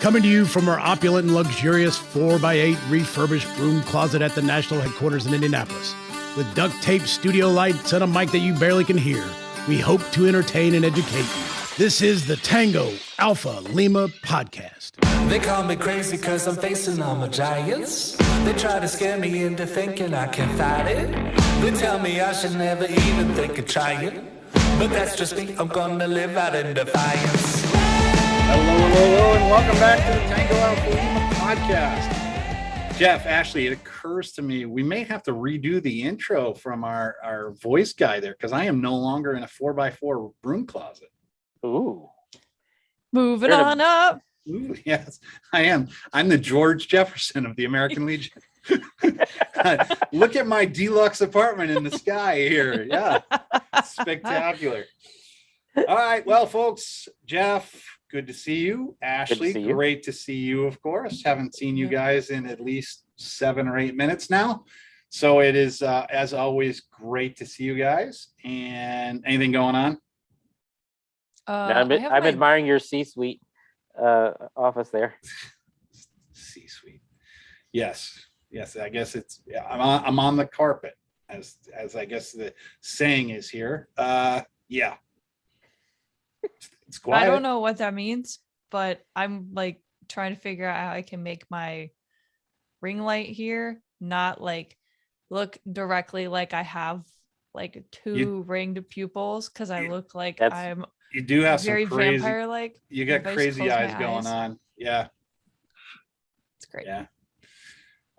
Coming to you from our opulent and luxurious 4x8 refurbished room closet at the national headquarters in Indianapolis. With duct tape, studio lights, and a mic that you barely can hear, we hope to entertain and educate you. This is the Tango Alpha Lima podcast. They call me crazy cause I'm facing all my giants. They try to scare me into thinking I can fight it. They tell me I should never even think of trying. But that's just me, I'm gonna live out in defiance. Hello, and welcome back to the Tango Alpha Lima podcast. Jeff, Ashley, it occurs to me we may have to redo the intro from our voice guy there because I am no longer in a 4x4 broom closet. Ooh. Moving on up. Ooh, yes, I am. I'm the George Jefferson of the American Legion. Look at my deluxe apartment in the sky here. Yeah, spectacular. All right, well, folks, Jeff, good to see you. Ashley, great to see you, of course. Haven't seen you guys in at least 7 or 8 minutes now. So it is, as always, great to see you guys. And anything going on? I'm admiring your C-suite office there. C-suite. Yes. I guess it's. Yeah, I'm on the carpet, as I guess the saying is here. Yeah. It's quiet. I don't know what that means, but I'm like trying to figure out how I can make my ring light here not like look directly like I have like two ringed pupils because I look like I'm. You do have very some crazy vampire like. You got crazy eyes going on. Yeah. It's great. Yeah.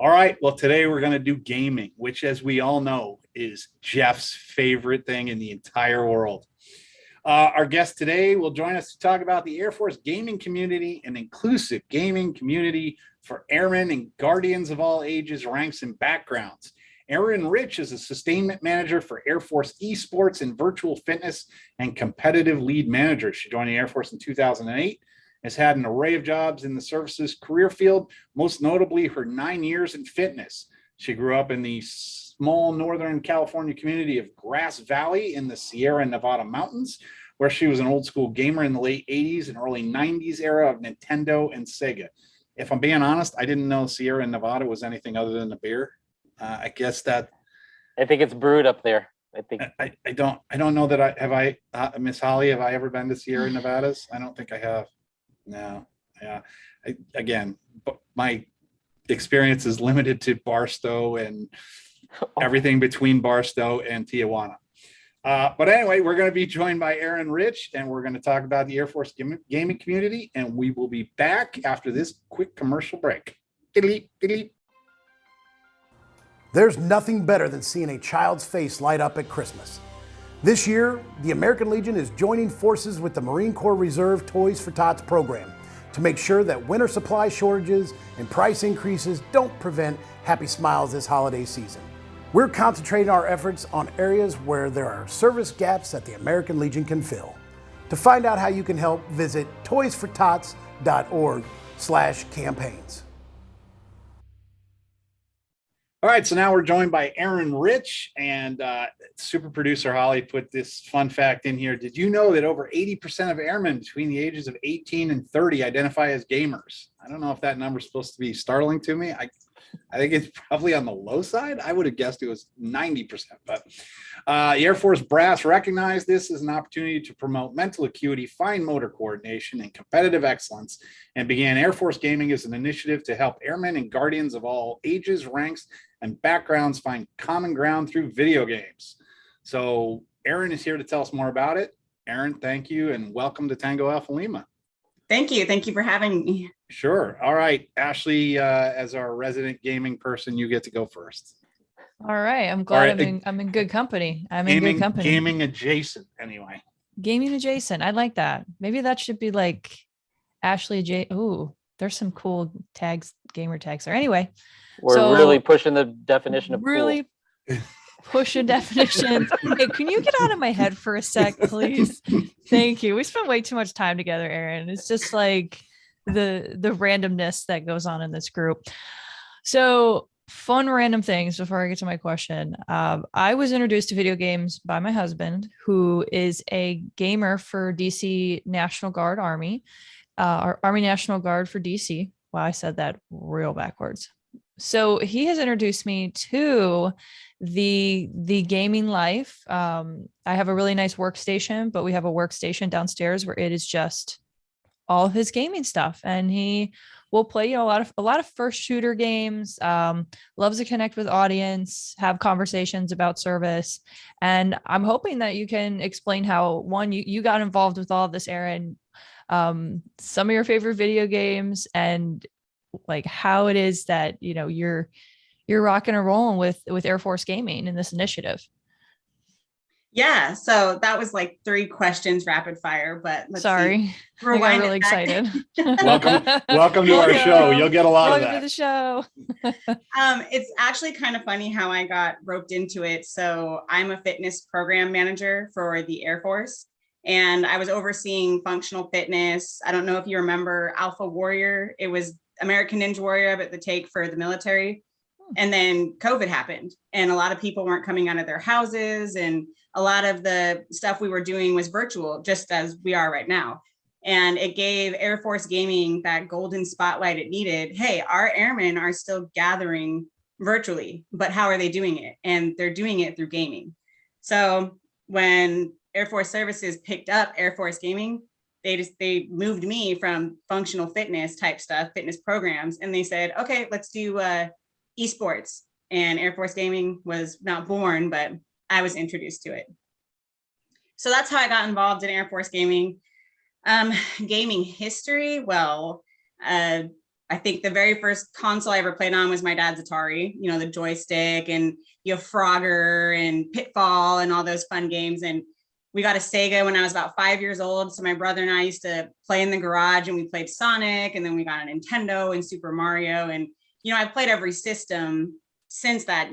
All right. Well, today we're going to do gaming, which, as we all know, is Jeff's favorite thing in the entire world. Our guest today will join us to talk about the Air Force gaming community, an inclusive gaming community for airmen and guardians of all ages, ranks, and backgrounds. Erin Rich is a sustainment manager for Air Force Esports and virtual fitness and competitive lead manager. She joined the Air Force in 2008, has had an array of jobs in the services career field, most notably her 9 years in fitness. She grew up in the small Northern California community of Grass Valley in the Sierra Nevada mountains, where she was an old school gamer in the late 80s and early 90s era of Nintendo and Sega. If I'm being honest, I didn't know Sierra Nevada was anything other than a beer. I guess that. I think it's brewed up there. I think. I don't know that Miss Holly, have I ever been to Sierra Nevadas? I don't think I have. No. Yeah. My experience is limited to Barstow and everything between Barstow and Tijuana. But anyway, we're going to be joined by Erin Rich, and we're going to talk about the Air Force gaming community, and we will be back after this quick commercial break. There's nothing better than seeing a child's face light up at Christmas. This year, the American Legion is joining forces with the Marine Corps Reserve Toys for Tots program to make sure that winter supply shortages and price increases don't prevent happy smiles this holiday season. We're concentrating our efforts on areas where there are service gaps that the American Legion can fill. To find out how you can help, visit toysfortots.org/campaigns. All right, so now we're joined by Erin Rich, and super producer Holly put this fun fact in here. Did you know that over 80% of airmen between the ages of 18 and 30 identify as gamers? I don't know if that number is supposed to be startling to me. I think it's probably on the low side. I would have guessed it was 90%, but the Air Force brass recognized this as an opportunity to promote mental acuity, fine motor coordination, and competitive excellence, and began Air Force Gaming as an initiative to help airmen and guardians of all ages, ranks, and backgrounds find common ground through video games. So Erin is here to tell us more about it. Erin, thank you, and welcome to Tango Alpha Lima. Thank you. Thank you for having me. Sure. All right, Ashley, as our resident gaming person, you get to go first. All right. I'm glad I'm in good company. I'm in good company. Gaming adjacent, anyway. Gaming adjacent. I like that. Maybe that should be like Ashley J. Ooh, there's some cool tags, gamer tags there. Anyway, we're really pushing the definition of really cool. Push a definition. Hey, can you get out of my head for a sec, please? Thank you. We spent way too much time together, Erin. It's just like the randomness that goes on in this group. So fun random things before I get to my question. I was introduced to video games by my husband, who is a gamer for DC National Guard Army. our Army National Guard for DC. Wow, I said that real backwards. So he has introduced me to the gaming life. I have a really nice workstation, but we have a workstation downstairs where it is just all of his gaming stuff, and he will play, a lot of first shooter games. Loves to connect with audience, have conversations about service, and I'm hoping that you can explain how you got involved with all of this, Erin. Some of your favorite video games, and like how it is that you're rocking and rolling with Air Force Gaming in this initiative. Yeah, so that was like 3 questions rapid fire, but Sorry, I got really excited. welcome to our show. You'll get a lot of that. Welcome to the show. It's actually kind of funny how I got roped into it. So I'm a fitness program manager for the Air Force, and I was overseeing functional fitness. I don't know if you remember Alpha Warrior. It was American Ninja Warrior, but the take for the military. And then COVID happened, and a lot of people weren't coming out of their houses, and a lot of the stuff we were doing was virtual, just as we are right now. And it gave Air Force Gaming that golden spotlight it needed. Hey, our airmen are still gathering virtually, but how are they doing it? And they're doing it through gaming. So when Air Force Services picked up Air Force Gaming, they moved me from functional fitness type stuff, fitness programs, and they said, okay, let's do esports. And Air Force Gaming was not born, but I was introduced to it. So that's how I got involved in Air Force Gaming. Gaming history, well, I think the very first console I ever played on was my dad's Atari, the joystick, and Frogger and Pitfall and all those fun games. And we got a Sega when I was about 5 years old. So my brother and I used to play in the garage, and we played Sonic, and then we got a Nintendo and Super Mario. And, I've played every system since that,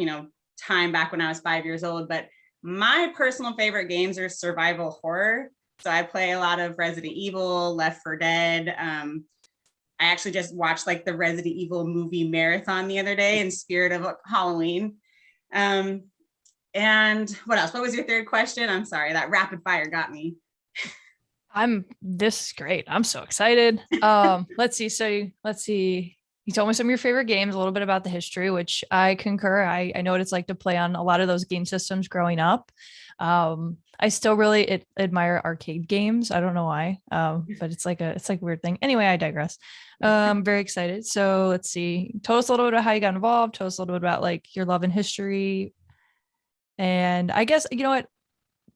time back when I was 5 years old. But my personal favorite games are survival horror. So I play a lot of Resident Evil, Left 4 Dead. I actually just watched like the Resident Evil movie marathon the other day in spirit of Halloween. And what else? What was your third question? I'm sorry, that rapid fire got me. This is great. I'm so excited. Let's see. You told me some of your favorite games, a little bit about the history, which I concur. I know what it's like to play on a lot of those game systems growing up. I still really admire arcade games. I don't know why, but it's like a weird thing. Anyway, I digress. I'm very excited. So let's see. Tell us a little bit about how you got involved. Tell us a little bit about like your love and history. And I guess, you know what?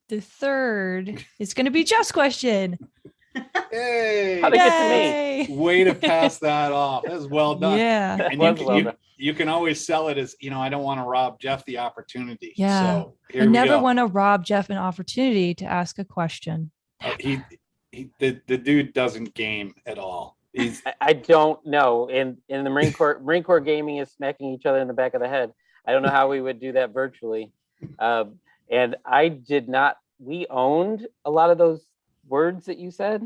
The third is going to be Jeff's question. Hey, how'd it get to me? Way to pass that off. That was well done. Yeah. And you can always sell it as, I don't want to rob Jeff the opportunity. Yeah. So I never want to rob Jeff an opportunity to ask a question. The dude doesn't game at all. I don't know. In the Marine Corps gaming is smacking each other in the back of the head. I don't know how we would do that virtually. And I did not. We owned a lot of those words that you said,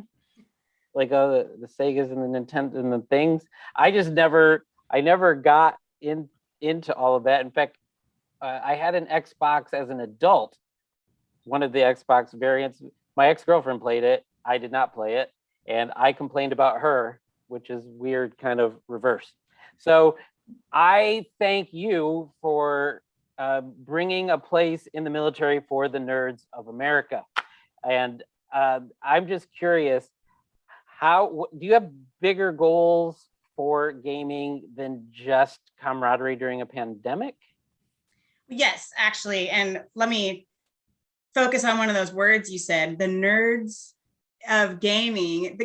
like the Segas and the Nintendo and the things. I never got into all of that. In fact, I had an Xbox as an adult, one of the Xbox variants. My ex-girlfriend played it. I did not play it, and I complained about her, which is weird, kind of reverse. So I thank you for bringing a place in the military for the nerds of America. And I'm just curious, how do you have bigger goals for gaming than just camaraderie during a pandemic? Yes, actually. And let me focus on one of those words you said, the nerds of gaming.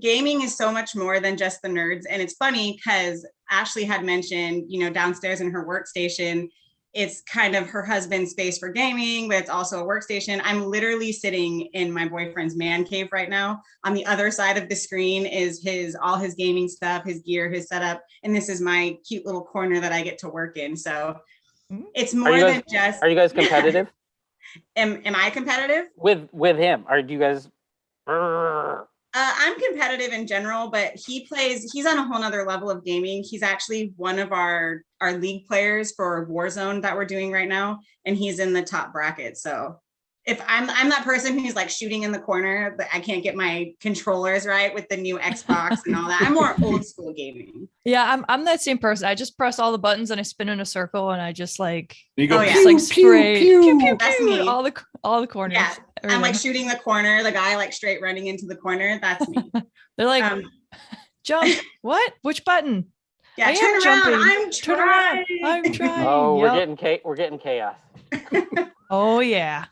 Gaming is so much more than just the nerds. And it's funny because Ashley had mentioned, downstairs in her workstation, it's kind of her husband's space for gaming, but it's also a workstation. I'm literally sitting in my boyfriend's man cave right now. On the other side of the screen is all his gaming stuff, his gear, his setup. And this is my cute little corner that I get to work in. So it's more than just. Are you guys competitive? Am I competitive? With him? Or do you guys? I'm competitive in general, but he's on a whole nother level of gaming. He's actually one of our league players for Warzone that we're doing right now. And he's in the top bracket. So if I'm that person who's like shooting in the corner, but I can't get my controllers right with the new Xbox and all that. I'm more old school gaming. Yeah, I'm that same person. I just press all the buttons and I spin in a circle and I just like You go, Oh, yeah. just like spray pew, pew, pew, That's pew, me. all the corners. Yeah, I'm like everything. shooting the corner, the guy like straight running into the corner. That's me. They're like, Um, jump. What? Which button? yeah, I turn am around. jumping. I'm Turn around. trying. I'm trying. Oh, Yep. we're getting chaos. Oh yeah.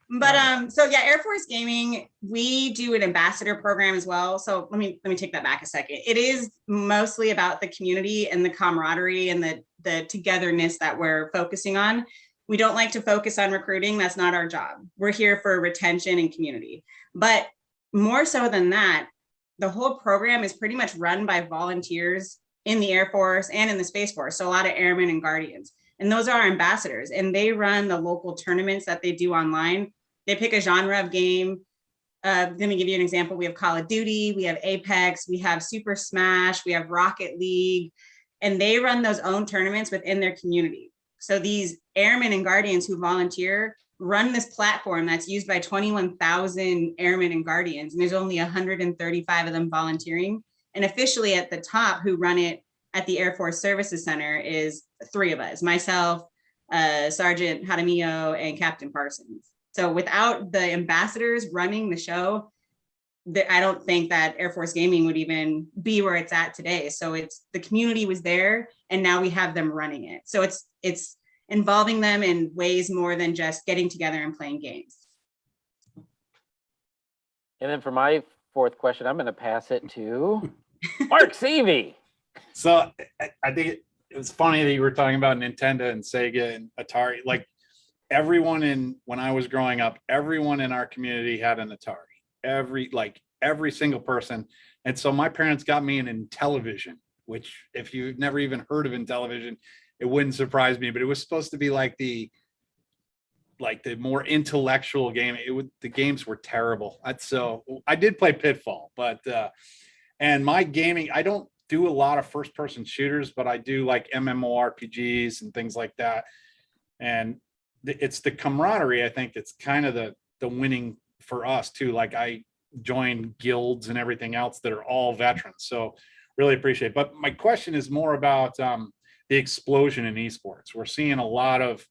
But so yeah, Air Force Gaming, we do an ambassador program as well. So let me take that back a second. It is mostly about the community and the camaraderie and the togetherness that we're focusing on. We don't like to focus on recruiting. That's not our job. We're here for retention and community. But more so than that, the whole program is pretty much run by volunteers in the Air Force and in the Space Force. So a lot of Airmen and Guardians. And those are our ambassadors. And they run the local tournaments that they do online. They pick a genre of game. Let me give you an example. We have Call of Duty, we have Apex, we have Super Smash, we have Rocket League, and they run those own tournaments within their community. So these Airmen and Guardians who volunteer run this platform that's used by 21,000 Airmen and Guardians, and there's only 135 of them volunteering. And officially at the top who run it at the Air Force Services Center is 3 of us, myself, Sergeant Jaramillo, and Captain Parsons. So without the ambassadors running the show, I don't think that Air Force Gaming would even be where it's at today. So it's the community was there, and now we have them running it. So it's involving them in ways more than just getting together and playing games. And then for my 4th question, I'm going to pass it to Mark Seavey. So I think it was funny that you were talking about Nintendo and Sega and Atari. Like when I was growing up, everyone in our community had an Atari. Every single person. And so my parents got me an Intellivision, which if you've never even heard of Intellivision, it wouldn't surprise me, but it was supposed to be like the more intellectual game. The games were terrible. So I did play Pitfall, but and my gaming, I don't do a lot of first person shooters, but I do like MMORPGs and things like that. And it's the camaraderie, I think, that's kind of the winning for us too. Like I joined guilds and everything else that are all veterans. So really appreciate it. But my question is more about the explosion in esports. We're seeing a lot of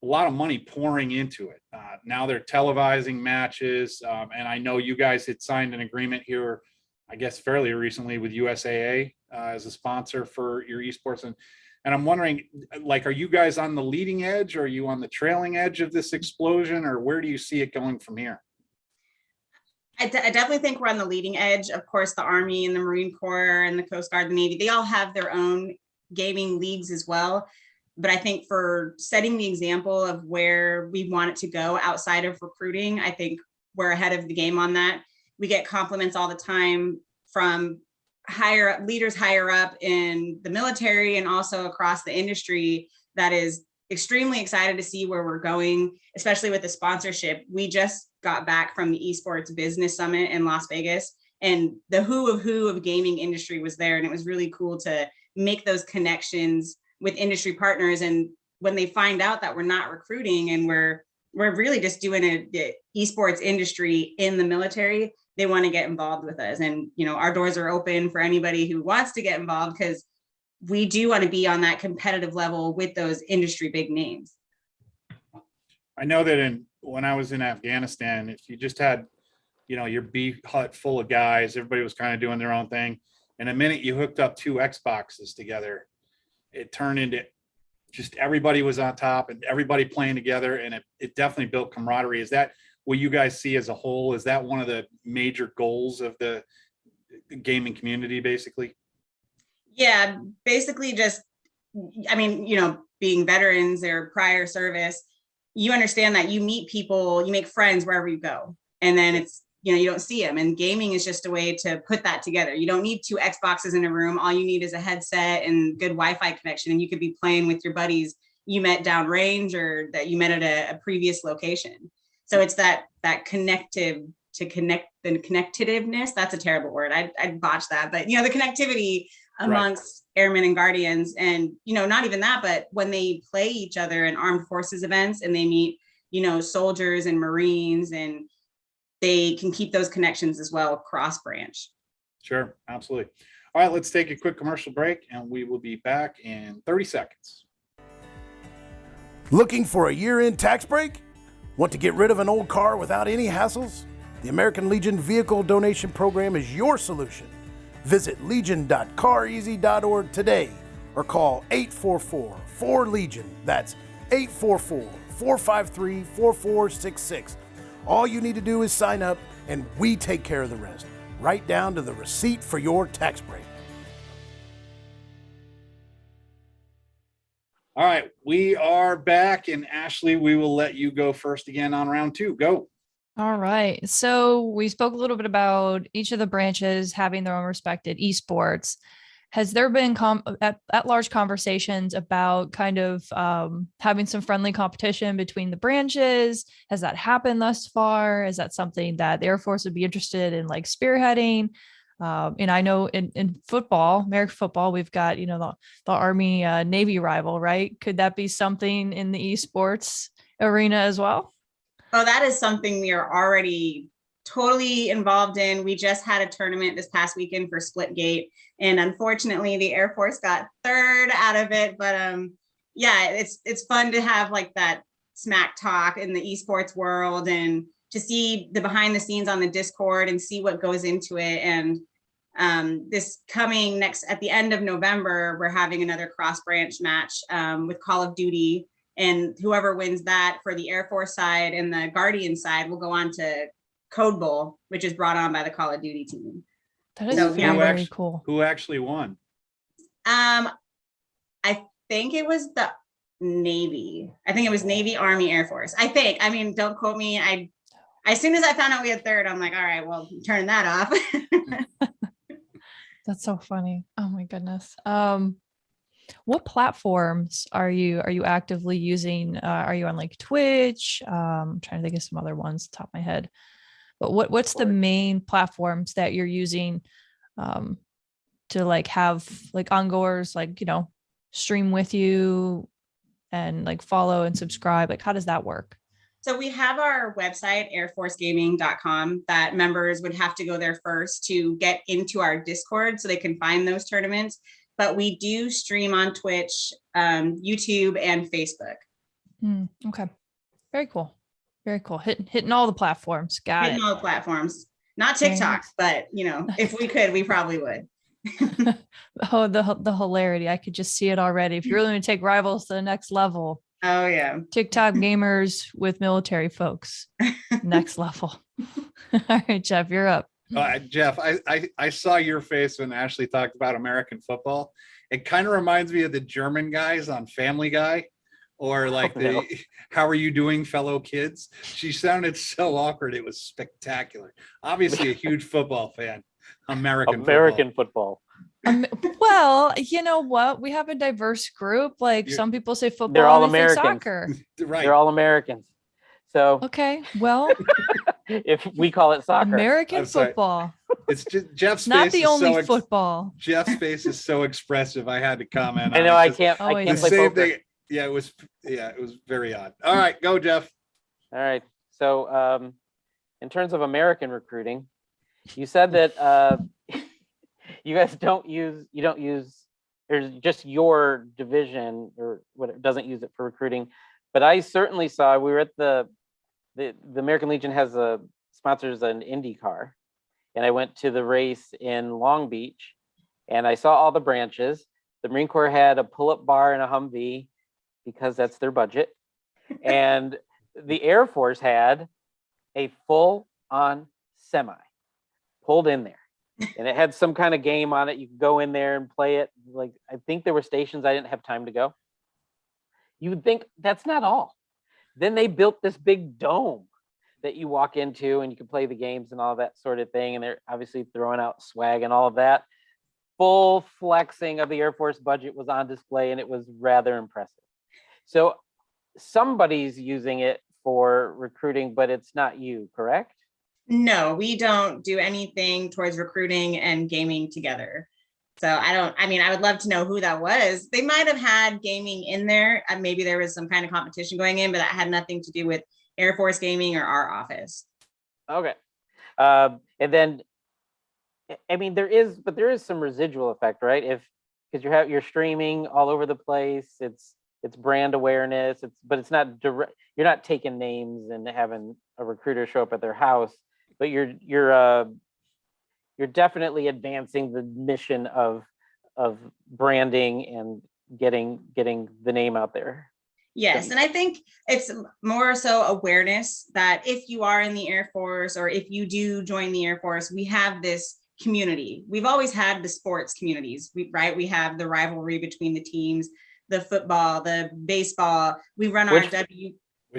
money pouring into it. Now they're televising matches. And I know you guys had signed an agreement here, I guess fairly recently, with USAA as a sponsor for your esports. And I'm wondering, like, are you guys on the leading edge? Or are you on the trailing edge of this explosion? Or where do you see it going from here? I definitely think we're on the leading edge. Of course, the Army and the Marine Corps and the Coast Guard, the Navy, they all have their own gaming leagues as well. But I think for setting the example of where we want it to go outside of recruiting, I think we're ahead of the game on that. We get compliments all the time from leaders higher up in the military and also across the industry that is extremely excited to see where we're going, especially with the sponsorship. We just got back from the Esports Business Summit in Las Vegas, and the who of gaming industry was there. And it was really cool to make those connections with industry partners. And when they find out that we're not recruiting and we're really just doing the esports industry in the military, they want to get involved with us. And, our doors are open for anybody who wants to get involved, because we do want to be on that competitive level with those industry big names. I know that when I was in Afghanistan, if you just had, your B hut full of guys, everybody was kind of doing their own thing. And the minute you hooked up 2 Xboxes together, it turned into just everybody was on top and everybody playing together. And it definitely built camaraderie. Is that what you guys see as a whole? Is that one of the major goals of the gaming community, basically? Yeah, basically just, being veterans or prior service, you understand that you meet people, you make friends wherever you go. And then it's, you don't see them. And gaming is just a way to put that together. You don't need 2 Xboxes in a room. All you need is a headset and good Wi-Fi connection. And you could be playing with your buddies you met downrange or that you met at a previous location. So it's that connectiveness. That's a terrible word. I'd botch that, but the connectivity amongst Airmen and Guardians, and not even that, but when they play each other in armed forces events and they meet soldiers and Marines, and they can keep those connections as well cross branch. Sure, absolutely. All right, let's take a quick commercial break and we will be back in 30 seconds. Looking for a year-end tax break? Want to get rid of an old car without any hassles? The American Legion Vehicle Donation Program is your solution. Visit legion.careasy.org today or call 844-4LEGION. That's 844-453-4466. All you need to do is sign up and we take care of the rest, right down to the receipt for your tax break. All right, we are back, and Ashley, we will let you go first again on round 2. Go. All right. So we spoke a little bit about each of the branches having their own respected esports. Has there been at large conversations about kind of having some friendly competition between the branches? Has that happened thus far? Is that something that the Air Force would be interested in, like spearheading? And I know in football, American football, we've got, the Army Navy rival, right? Could that be something in the esports arena as well? Oh, that is something we are already totally involved in. We just had a tournament this past weekend for Splitgate, and unfortunately the Air Force got third out of it. But yeah, it's fun to have like that smack talk in the esports world and to see the behind the scenes on the Discord and see what goes into it. And this coming at the end of November, we're having another cross branch match with Call of Duty, and whoever wins that for the Air Force side and the Guardian side will go on to Code Bowl, which is brought on by the Call of Duty team. That is very cool. Who actually won? I think it was the Navy. I think it was Navy, Army, Air Force. I mean, don't quote me. As soon as I found out we had third, I'm like, all right, well, I'm turning that off. That's so funny. Oh my goodness. What platforms are you actively using? Are you on like Twitch? I'm trying to think of some other ones off the top of my head. But what's the main platforms that you're using to like have like ongoers, like, stream with you and like follow and subscribe? Like, how does that work? So we have our website, airforcegaming.com, that members would have to go there first to get into our Discord so they can find those tournaments. But we do stream on Twitch, YouTube, and Facebook. Okay. Very cool. Very cool. Hitting all the platforms. Hitting all the platforms. Not TikTok, but if we could, we probably would. Oh, the hilarity. I could just see it already. If you're really going to take Rivals to the next level. Oh yeah. TikTok gamers with military folks. Next level. All right, Jeff, you're up. Jeff, I saw your face when Ashley talked about American football. It kind of reminds me of the German guys on Family Guy, or like how are you doing, fellow kids? She sounded so awkward. It was spectacular. Obviously a huge football fan. American football. Well, you know what? We have a diverse group. Like some people say football, they're all and they think Americans. soccer. Right. They're all Americans. So okay, well, if we call it soccer, American football. It's just Jeff's face not the only so football. Jeff's face is so expressive. I had to comment. I know on I it can't the play same poker. thing. Yeah, it was very odd. All right, go Jeff. All right. So in terms of American recruiting, you said that you guys don't use there's just your division or what doesn't use it for recruiting. But I certainly saw, we were at the American Legion sponsors an IndyCar, and I went to the race in Long Beach and I saw all the branches. The Marine Corps had a pull-up bar and a Humvee because that's their budget. And the Air Force had a full-on semi pulled in there. And it had some kind of game on it. You could go in there and play it. Like, I think there were stations I didn't have time to go. You would think that's not all. Then they built this big dome that you walk into and you can play the games and all that sort of thing. And they're obviously throwing out swag and all of that. Full flexing of the Air Force budget was on display, and it was rather impressive. So somebody's using it for recruiting, but it's not you, correct? No, we don't do anything towards recruiting and gaming together. So I would love to know who that was. They might have had gaming in there. Maybe there was some kind of competition going in, but that had nothing to do with Air Force Gaming or our office. Okay. And then, I mean, there is some residual effect, right? Because you're streaming all over the place. It's brand awareness. But it's not direct. You're not taking names and having a recruiter show up at their house, but you're definitely advancing the mission of branding and getting the name out there. Yes, and I think it's more so awareness that if you are in the Air Force or if you do join the Air Force, we have this community. We've always had the sports communities, right? We have the rivalry between the teams, the football, the baseball. We run Which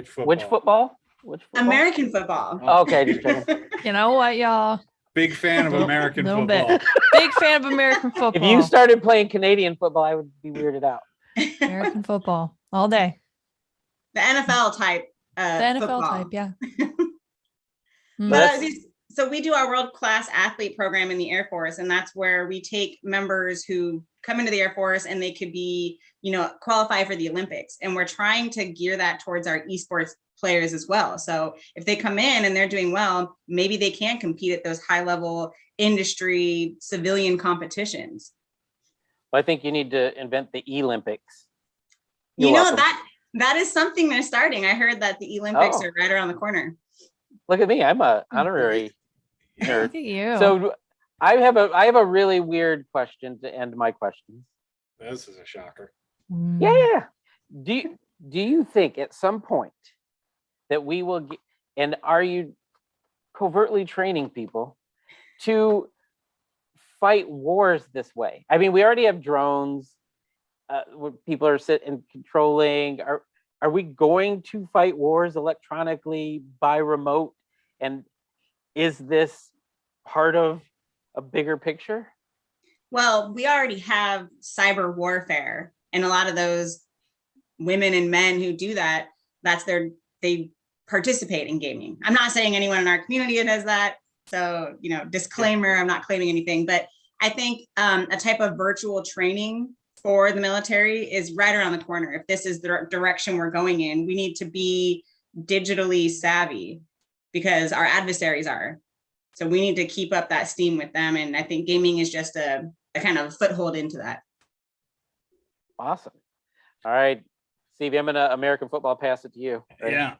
football? Which football? American football. Okay, just checking. You know what, y'all? Big fan of American Little football. bit. Big fan of American football. If you started playing Canadian football, I would be weirded out. American football all day. The NFL type. The NFL football. type, yeah. But so we do our world-class athlete program in the Air Force, and that's where we take members who come into the Air Force and they could be, qualify for the Olympics. And we're trying to gear that towards our esports players as well. So if they come in and they're doing well, maybe they can compete at those high-level industry civilian competitions. Well, I think you need to invent the Olympics. That is something they're starting. I heard that the Olympics are right around the corner. Look at me. I'm a honorary nerd. Look at you. So I have a really weird question to end my questions. This is a shocker. Yeah. Do you think at some point that we will get, and are you covertly training people to fight wars this way? I mean, we already have drones where people are sitting controlling. Are we going to fight wars electronically by remote? And is this part of a bigger picture? Well, we already have cyber warfare, and a lot of those women and men who do that, they participate in gaming. I'm not saying anyone in our community does that. So, disclaimer, I'm not claiming anything, but I think a type of virtual training for the military is right around the corner. If this is the direction we're going in, we need to be digitally savvy because our adversaries are. So we need to keep up that steam with them. And I think gaming is just a kind of foothold into that. Awesome. All right, Stevie, I'm gonna American football pass it to you. Right? Yeah.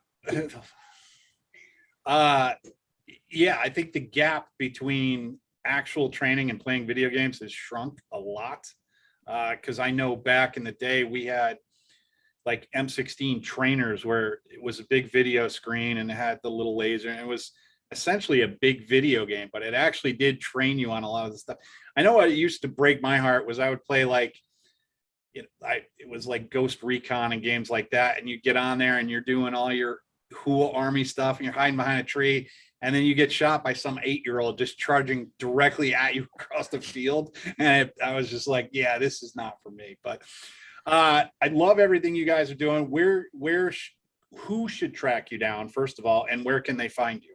Yeah, I think the gap between actual training and playing video games has shrunk a lot. Because I know back in the day we had like M16 trainers where it was a big video screen and it had the little laser, and it was essentially a big video game, but it actually did train you on a lot of the stuff. I know what used to break my heart was I would play like, it was like Ghost Recon and games like that, and you get on there and you're doing all your cool army stuff and you're hiding behind a tree, and then you get shot by some 8-year-old just charging directly at you across the field. And I was just like, yeah, this is not for me. But I love everything you guys are doing. Who should track you down, first of all, and where can they find you?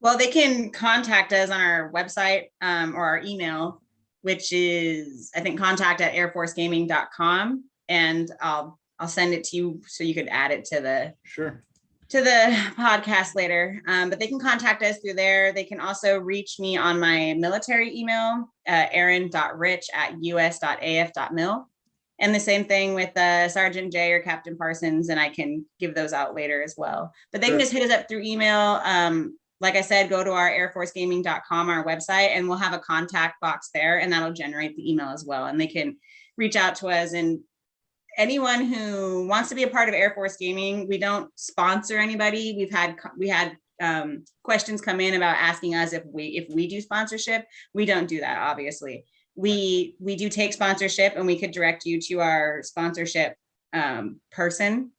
Well, they can contact us on our website or our email, which is, I think, contact@airforcegaming.com. And I'll send it to you so you could add it to the podcast later. But they can contact us through there. They can also reach me on my military email, erin.rich@us.af.mil. And the same thing with Sergeant J or Captain Parsons, and I can give those out later as well. But they can just hit us up through email. Like I said, go to our airforcegaming.com, our website, and we'll have a contact box there, and that'll generate the email as well. And they can reach out to us. And anyone who wants to be a part of Air Force Gaming, we don't sponsor anybody. We had questions come in about asking us if we do sponsorship. We don't do that, obviously. We do take sponsorship, and we could direct you to our sponsorship person.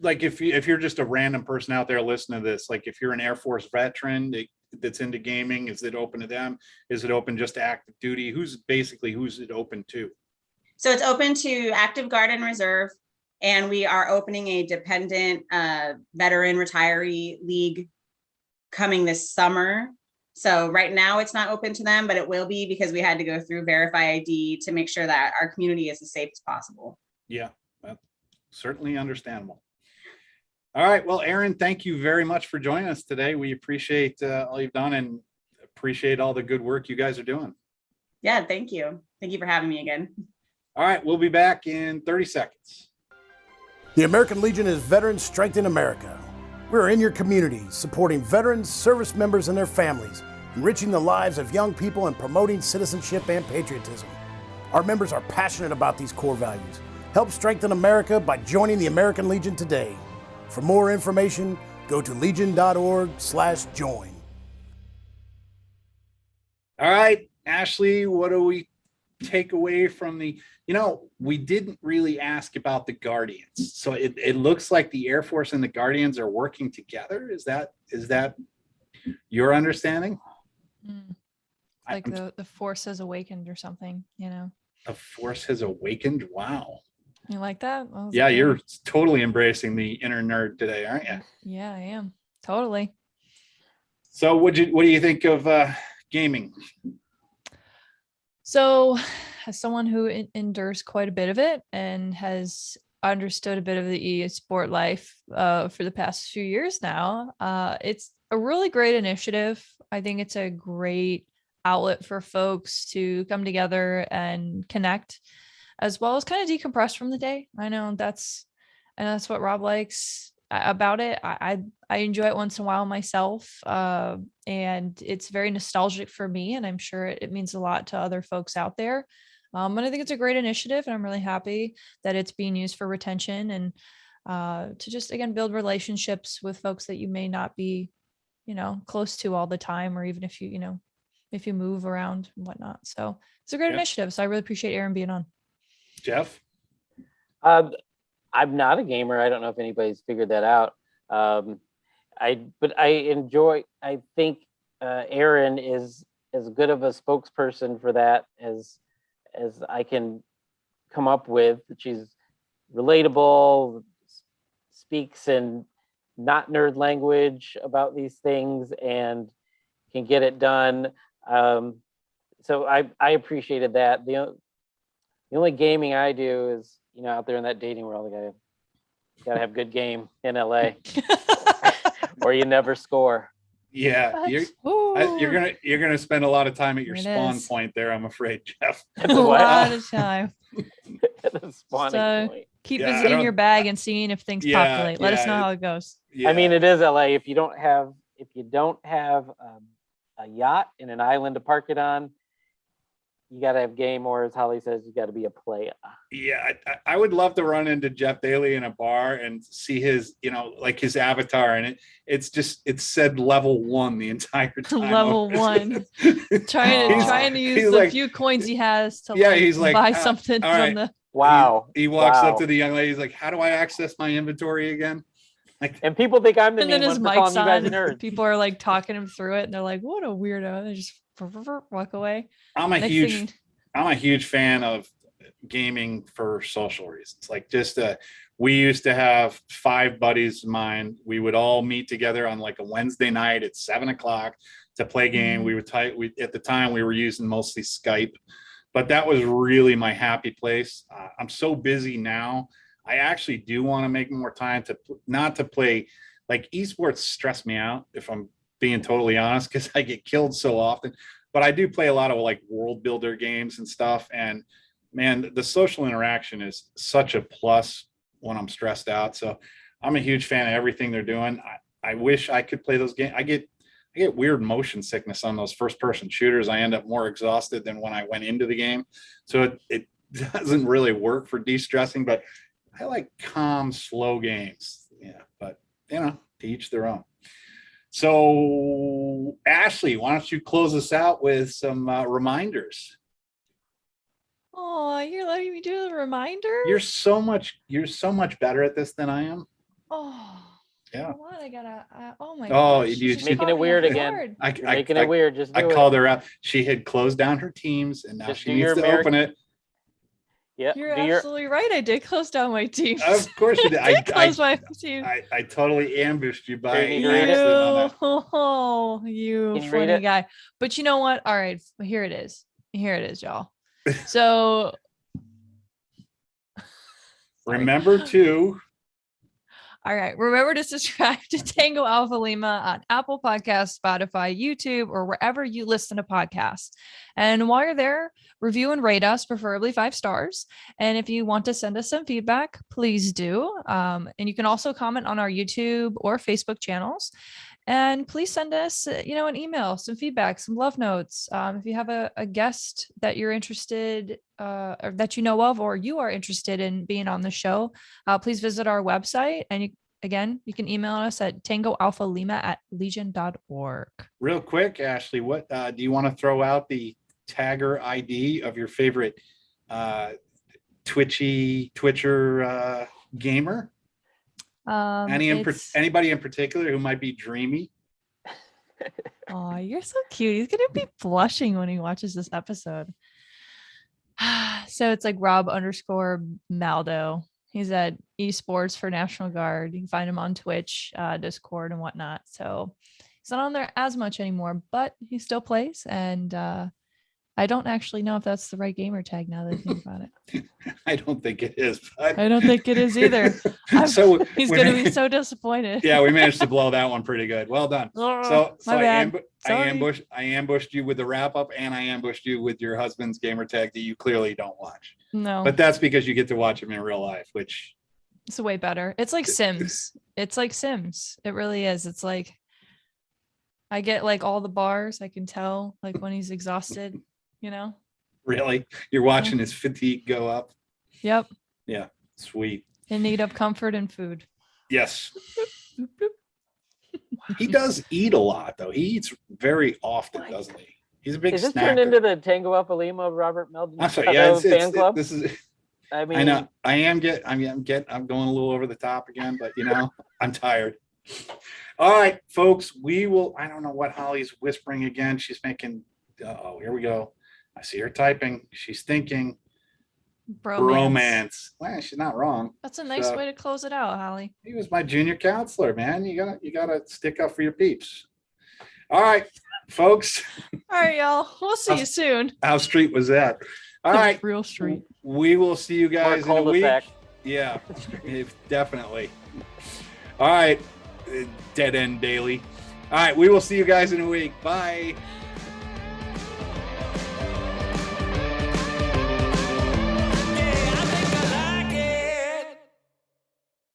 Like if you're just a random person out there listening to this, like if you're an Air Force veteran that's into gaming, is it open to them? Is it open just to active duty? Who's it open to? So it's open to active guard and reserve, and we are opening a dependent veteran retiree league coming this summer. So right now it's not open to them, but it will be because we had to go through Verify ID to make sure that our community is as safe as possible. Yeah. certainly understandable. All right. Well, Erin, thank you very much for joining us today. We appreciate all you've done and appreciate all the good work you guys are doing. Yeah, thank you. Thank you for having me again. All right. We'll be back in 30 seconds. The American Legion is Veterans Strengthen America. We're in your community, supporting veterans, service members, and their families, enriching the lives of young people and promoting citizenship and patriotism. Our members are passionate about these core values. Help strengthen America by joining the American Legion today. For more information, go to legion.org/join. All right, Ashley, what do we take away from we didn't really ask about the Guardians. So it looks like the Air Force and the Guardians are working together. Is that your understanding? Like the force has awakened or something, The force has awakened. Wow. You like that? Yeah, you're totally embracing the inner nerd today, aren't you? Yeah, I am. Totally. So what do you think of gaming? So as someone who endures quite a bit of it and has understood a bit of the e-sport life for the past few years now, it's a really great initiative. I think it's a great outlet for folks to come together and connect, as well as kind of decompress from the day. I know that's what Rob likes about it. I enjoy it once in a while myself, and it's very nostalgic for me, and I'm sure it means a lot to other folks out there. And I think it's a great initiative, and I'm really happy that it's being used for retention and to just, again, build relationships with folks that you may not be, close to all the time, or even if you move around and whatnot. So it's a great initiative. So I really appreciate Erin being on. Jeff? I'm not a gamer. I don't know if anybody's figured that out. I think Erin is as good of a spokesperson for that as I can come up with. She's relatable, speaks in not nerd language about these things, and can get it done. So I appreciated that. The only gaming I do is, out there in that dating world, you gotta have good game in LA, or you never score. Yeah, you're gonna spend a lot of time at your spawn point there, I'm afraid, Jeff. A lot of time. The spawning point. Keep visiting your bag and seeing if things populate. Let us know how it goes. Yeah. I mean, it is LA. If you don't have a yacht and an island to park it on, you got to have game, or as Holly says, you got to be a player. Yeah, I would love to run into Jeff Daly in a bar and see his, like his avatar, and it said level 1 the entire time. Level 1. trying to use the few coins he has to buy something from the. Wow. He walks up to the young lady. He's like, "How do I access my inventory again?" And people think I'm the and then his mic's mic's on. People are like talking him through it, and they're like, "What a weirdo!" They just walk away. I'm a huge fan of gaming for social reasons. Like we used to have 5 buddies of mine. We would all meet together on like a Wednesday night at 7:00 to play a game. We would at the time we were using mostly Skype, but that was really my happy place. I'm so busy now. I actually do want to make more time not to play. Like, esports stress me out, if I'm being totally honest, because I get killed so often. But I do play a lot of like world builder games and stuff. And man, the social interaction is such a plus when I'm stressed out. So I'm a huge fan of everything they're doing. I wish I could play those games. I get weird motion sickness on those first person shooters. I end up more exhausted than when I went into the game. So it doesn't really work for de-stressing, but I like calm, slow games. Yeah, but to each their own. So Ashley, why don't you close us out with some reminders? Oh, you're letting me do the reminder? You're so much better at this than I am. Oh, yeah. What? I gotta. Oh my. Oh, you're making it weird again. Making it weird. Just I called her out. She had closed down her teams, and now she needs to open it. Yeah, you're absolutely right. I did close down my teams. Of course you did. I closed my team. I totally ambushed you by you funny guy. But you know what? All right, here it is. Here it is, y'all. So Remember to All right. Remember to subscribe to Tango Alpha Lima on Apple Podcasts, Spotify, YouTube, or wherever you listen to podcasts. And while you're there, review and rate us, preferably 5 stars. And if you want to send us some feedback, please do. And you can also comment on our YouTube or Facebook channels. And please send us, an email, some feedback, some love notes. If you have a guest that you're interested or that you know of, or you are interested in being on the show, please visit our website. And you can email us at tangoalphalima@legion.org. real quick, Ashley, what do you want to throw out the tagger ID of your favorite Twitcher gamer? Anybody in particular who might be dreamy? Oh, you're so cute. He's gonna be blushing when he watches this episode. So it's like Rob_Maldo. He's at Esports for National Guard. You can find him on Twitch, Discord, and whatnot. So he's not on there as much anymore, but he still plays. And I don't actually know if that's the right gamer tag now that I think about it. I don't think it is. But I don't think it is either. So he's going to be so disappointed. Yeah, we managed to blow that one pretty good. Well done. Oh, So I ambushed you with the wrap up, and I ambushed you with your husband's gamer tag that you clearly don't watch. No, but that's because you get to watch him in real life, which it's way better. It's like Sims. It's like Sims. It really is. It's like I get like all the bars. I can tell like when he's exhausted. Really, you're watching his fatigue go up. Yep. Yeah, sweet. In need of comfort and food. Yes. He does eat a lot, though. He eats very often, doesn't he? He's a big Is this snacker. turned into the Tango Alpha Lima Robert Melton I'm sorry. Yeah, fan club? This is. I mean, I know. I'm going a little over the top again, but I'm tired. All right, folks. I don't know what Holly's whispering again. She's making. Oh, here we go. I see her typing. She's thinking. Bromance. Well, she's not wrong. That's a nice way to close it out, Holly. He was my junior counselor, man. You gotta stick up for your peeps. All right, folks. All right, y'all. We'll see you soon. How street was that? All right. Real street. We will see you guys in a week. cul-de-sac. Yeah, definitely. All right. Dead end daily. All right. We will see you guys in a week. Bye.